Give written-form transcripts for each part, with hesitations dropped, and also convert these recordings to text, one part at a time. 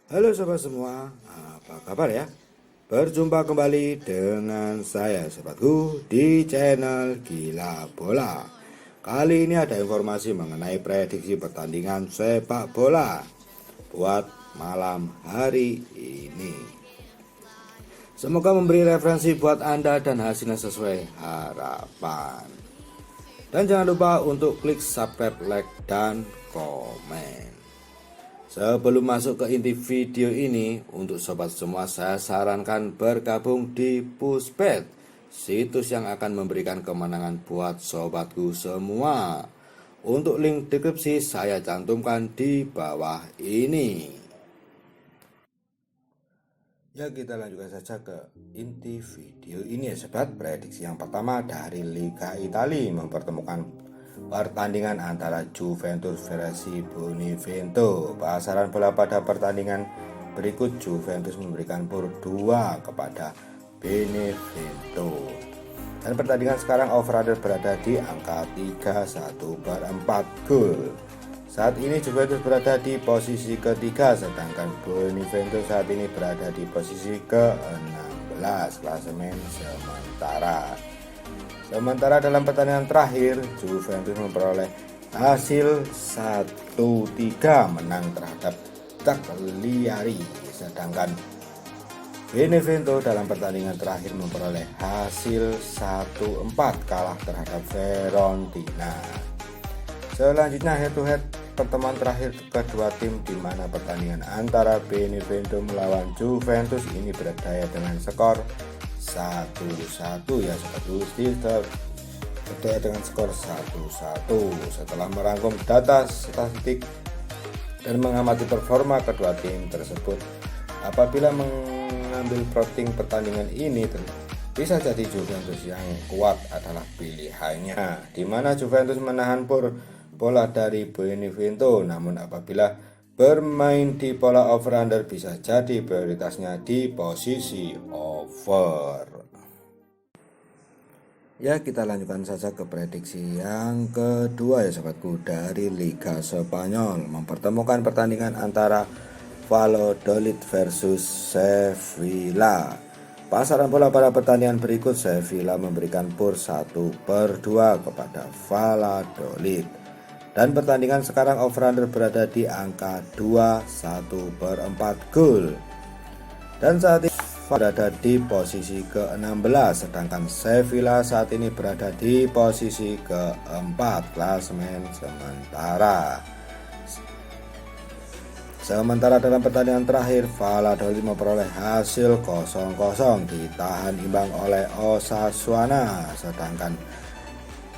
Halo sobat semua, apa kabar ya? Berjumpa kembali dengan saya sobatku di channel Gila Bola. Kali ini ada informasi mengenai prediksi pertandingan sepak bola buat malam hari ini. Semoga memberi referensi buat Anda dan hasilnya sesuai harapan. Dan jangan lupa untuk klik subscribe, like, dan komen. Sebelum masuk ke inti video ini, untuk sobat semua saya sarankan bergabung di Pushbet, situs yang akan memberikan kemenangan buat sobatku semua. Untuk link deskripsi saya cantumkan di bawah ini. Ya, kita lanjutkan saja ke inti video ini ya sobat. Prediksi yang pertama dari Liga Italia mempertemukan pertandingan antara Juventus versi Benevento. Pasaran bola pada pertandingan berikut, Juventus memberikan pur 2 kepada Benevento. Dan pertandingan sekarang over-under berada di angka 3,1/4 gol. Saat ini Juventus berada di posisi ketiga, sedangkan Benevento saat ini berada di posisi ke-16 klasemen sementara. Sementara dalam pertandingan terakhir, Juventus memperoleh hasil 1-3 menang terhadap Cagliari, sedangkan Benevento dalam pertandingan terakhir memperoleh hasil 1-4 kalah terhadap Fiorentina. Selanjutnya head to head pertemuan terakhir kedua tim, di mana pertandingan antara Benevento melawan Juventus ini berdaya dengan skor 1-1 ya sobat. Berdaya dengan skor 1-1. Setelah merangkum data statistik dan mengamati performa kedua tim tersebut, apabila mengambil plotting pertandingan ini, bisa jadi Juventus yang kuat adalah pilihannya, di mana Juventus menahan bola dari Benevento. Namun apabila bermain di pola over-under, bisa jadi prioritasnya di posisi over. Ya, kita lanjutkan saja ke prediksi yang kedua ya sobatku, dari Liga Spanyol mempertemukan pertandingan antara Valladolid versus Sevilla. Pasaran bola pada pertandingan berikut, Sevilla memberikan pur 1/2 kepada Valladolid. Dan pertandingan sekarang over-under berada di angka 2,1/4 gol. Dan saat ini berada di posisi ke-16, sedangkan Sevilla saat ini berada di posisi ke-4 klasemen sementara. Sementara dalam pertandingan terakhir, Valladolid memperoleh hasil 0-0 ditahan imbang oleh Osasuna, sedangkan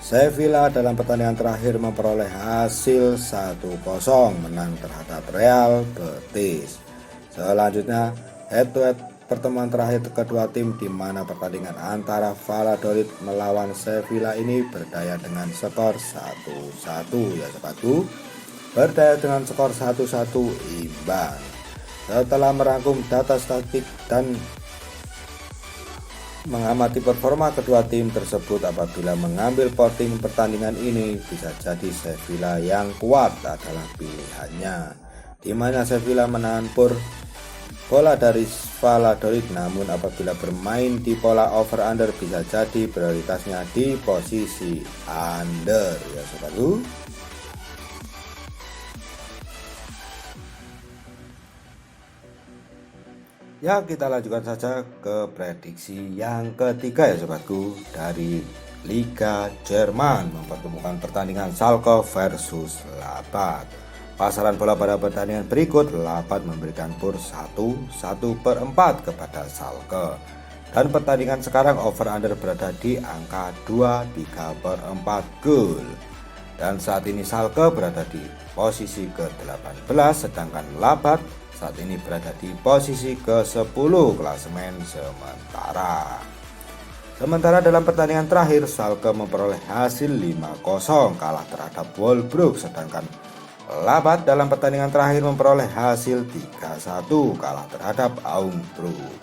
Sevilla dalam pertandingan terakhir memperoleh hasil 1-0 menang terhadap Real Betis. Selanjutnya head to head pertemuan terakhir kedua tim, di mana pertandingan antara Valladolid melawan Sevilla ini berdaya dengan skor 1-1 ya sobatku. Berdaya dengan skor 1-1 imbang. Setelah merangkum data statistik dan mengamati performa kedua tim tersebut, apabila mengambil plotting pertandingan ini, bisa jadi Sevilla yang kuat adalah pilihannya, di mana Sevilla menahan bola dari Valladolid. Namun apabila bermain di pola over under, bisa jadi prioritasnya di posisi under ya sobatku. Ya, kita lanjutkan saja ke prediksi yang ketiga ya sobatku, dari Liga Jerman mempertemukan pertandingan Schalke versus Labat. Pasaran bola pada pertandingan berikut, Labat memberikan pur 1/4 kepada Schalke. Dan pertandingan sekarang over under berada di angka 2,3/4 gol. Dan saat ini Schalke berada di posisi ke-18, sedangkan Labat saat ini berada di posisi ke-10 klasemen sementara. Sementara dalam pertandingan terakhir, Schalke memperoleh hasil 5-0 kalah terhadap Wolfsburg, sedangkan Labat dalam pertandingan terakhir memperoleh hasil 3-1 kalah terhadap Augsburg.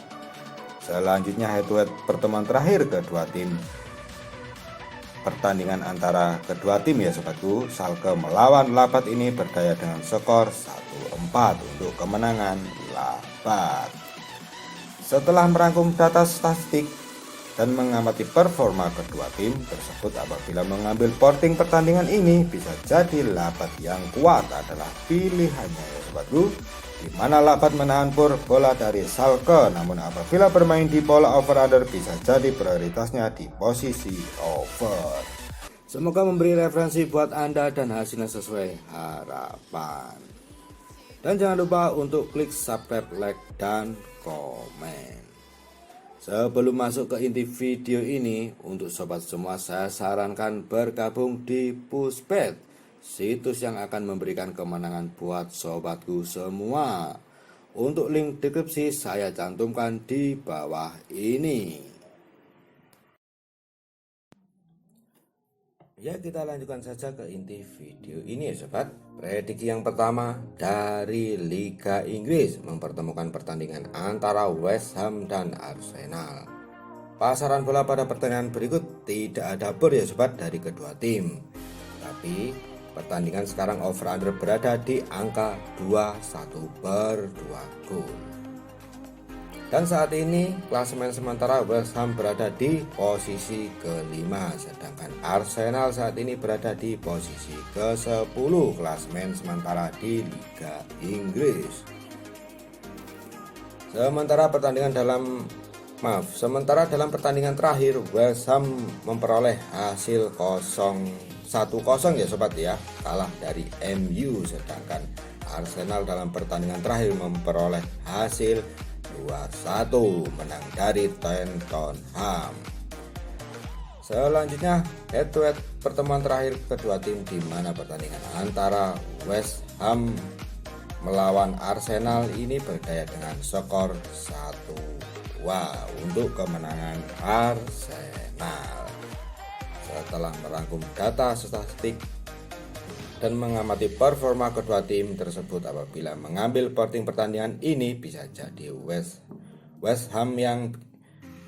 Selanjutnya head to head pertemuan terakhir kedua tim, pertandingan antara kedua tim ya sobatku. Schalke melawan Labat ini berdaya dengan skor 1-4 untuk kemenangan Labat. Setelah merangkum data statistik dan mengamati performa kedua tim tersebut, apabila mengambil porting pertandingan ini, bisa jadi Labat yang kuat adalah pilihannya ya sobatku, di mana Labat menahan bola dari Schalke, namun apabila bermain di pola over under bisa jadi prioritasnya di posisi over. Semoga memberi referensi buat Anda dan hasilnya sesuai harapan. Dan jangan lupa untuk klik subscribe, like, dan komen. Sebelum masuk ke inti video ini, untuk sobat semua saya sarankan bergabung di Pushbet, situs yang akan memberikan kemenangan buat sobatku semua. Untuk link deskripsi saya cantumkan di bawah ini. Ya, kita lanjutkan saja ke inti video ini ya sobat. Prediksi yang pertama dari Liga Inggris mempertemukan pertandingan antara West Ham dan Arsenal. Pasaran bola pada pertandingan berikut tidak ada bor ya sobat dari kedua tim. Tapi pertandingan sekarang over under berada di angka 2-1/2 gol. Dan saat ini klasemen sementara West Ham berada di posisi kelima, sedangkan Arsenal saat ini berada di posisi ke-10 klasemen sementara di Liga Inggris. Sementara dalam pertandingan terakhir West Ham memperoleh hasil 1-0 ya sobat ya, kalah dari MU, sedangkan Arsenal dalam pertandingan terakhir memperoleh hasil 2-1 menang dari Tottenham. Selanjutnya head to head pertemuan terakhir kedua tim, di mana pertandingan antara West Ham melawan Arsenal ini berdaya dengan skor 1-2 untuk kemenangan Arsenal. Setelah merangkum data statistik dan mengamati performa kedua tim tersebut, apabila mengambil porting pertandingan ini bisa jadi West Ham yang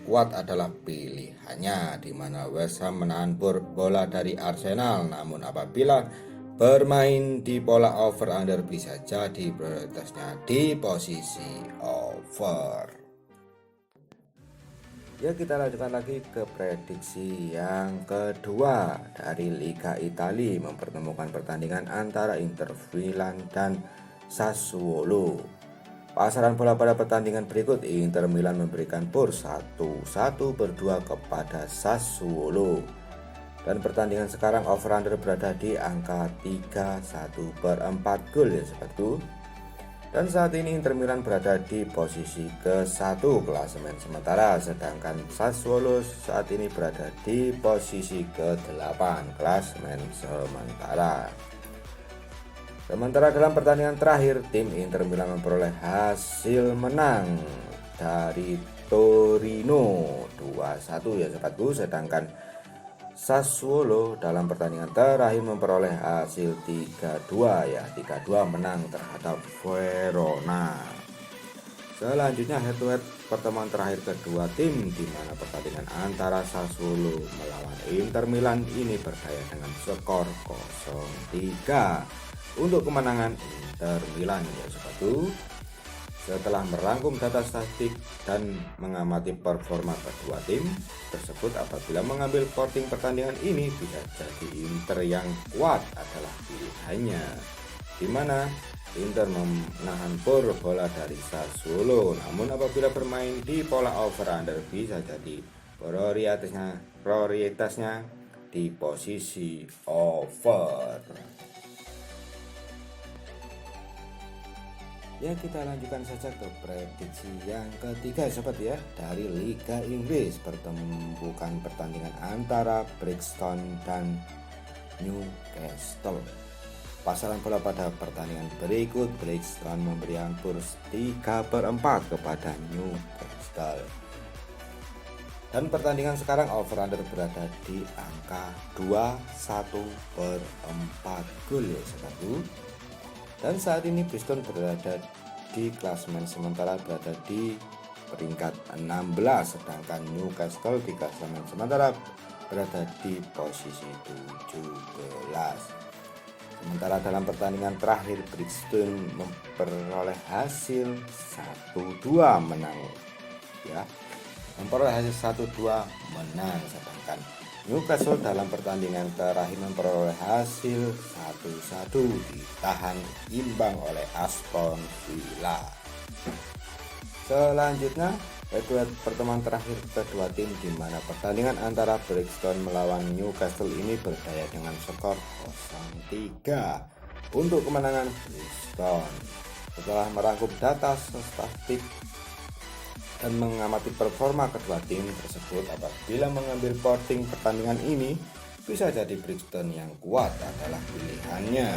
kuat adalah pilihannya, di mana West Ham menahan bola dari Arsenal, namun apabila bermain di pola over under bisa jadi prioritasnya di posisi over. Ya, kita lanjutkan lagi ke prediksi yang kedua dari Liga Italia mempertemukan pertandingan antara Inter Milan dan Sassuolo. Pasaran bola pada pertandingan berikut, Inter Milan memberikan bor 1-1/2 kepada Sassuolo. Dan pertandingan sekarang over under berada di angka 3-1/4 gol ya sobatku. Dan saat ini Inter Milan berada di posisi ke-1 klasemen sementara, sedangkan Sassuolo saat ini berada di posisi ke-8 klasemen sementara. Sementara dalam pertandingan terakhir tim Inter Milan memperoleh hasil menang dari Torino 2-1 ya sobatku, sedangkan Sassuolo dalam pertandingan terakhir memperoleh hasil 3-2 ya, 3-2 menang terhadap Verona. Selanjutnya head to head pertemuan terakhir kedua tim, di mana pertandingan antara Sassuolo melawan Inter Milan ini berdaya dengan skor 0-3 untuk kemenangan Inter Milan ya sobatku. Setelah merangkum data statistik dan mengamati performa kedua tim tersebut, apabila mengambil porting pertandingan ini bisa jadi Inter yang kuat adalah pilihannya, di mana Inter menahan bola dari Sassuolo, namun apabila bermain di pola over under bisa jadi prioritasnya di posisi over. Ya, kita lanjutkan saja ke prediksi yang ketiga sobat ya, dari Liga Inggris pertemukan pertandingan antara Brixton dan Newcastle. Pasaran bola pada pertandingan berikut, Brixton memberikan kurs 3/4 kepada Newcastle. Dan pertandingan sekarang over under berada di angka 2-1/4 gol ya sobatku. Dan saat ini Brixton berada di klasemen sementara berada di peringkat 16, sedangkan Newcastle di klasemen sementara berada di posisi 17. Sementara dalam pertandingan terakhir Brixton memperoleh hasil 1-2 menang, ya, memperoleh hasil 1-2 menang, sedangkan Newcastle dalam pertandingan terakhir memperoleh hasil 1-1 ditahan imbang oleh Aston Villa. Selanjutnya yaitu pertemuan terakhir kedua tim, di mana pertandingan antara Brixton melawan Newcastle ini berdaya dengan skor 0-3 untuk kemenangan Brixton. Setelah merangkum data statistik dan mengamati performa kedua tim tersebut, apabila mengambil voting pertandingan ini, bisa jadi Brixton yang kuat adalah pilihannya,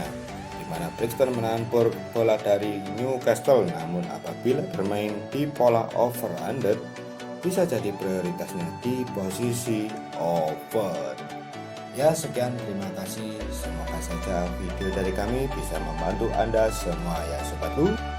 di mana Brixton menahan bola dari Newcastle. Namun apabila bermain di pola over under, bisa jadi prioritasnya di posisi over. Ya, sekian, terima kasih. Semoga saja video dari kami bisa membantu Anda semua ya sobatku.